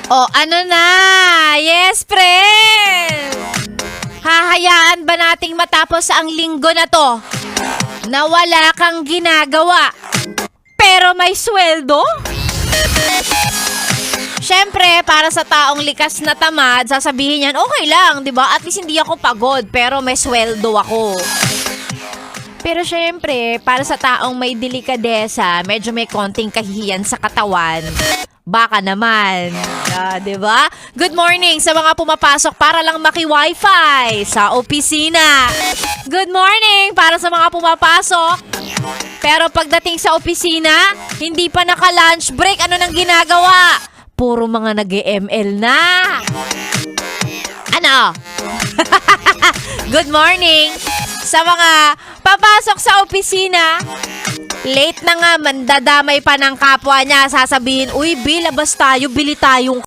O ano na? Yes, friend! Hahayaan ba nating matapos ang linggo na to na wala kang ginagawa pero may sweldo? Siyempre, para sa taong likas na tamad, sasabihin yan, okay lang, di ba? At least hindi ako pagod, pero may sweldo ako. Pero siyempre, para sa taong may delikadesa, medyo may konting kahihiyan sa katawan, baka naman. Di ba? Good morning sa mga pumapasok para lang maki-wifi sa opisina. Good morning para sa mga pumapasok. Pero pagdating sa opisina, hindi pa naka-lunch break, ano nang ginagawa? Puro mga nag-ML na. Ano? Good morning sa mga papasok sa opisina. Late na nga, mandadamay pa ng kapwa niya. Sasabihin, uy, Bill, labas tayo, bili tayong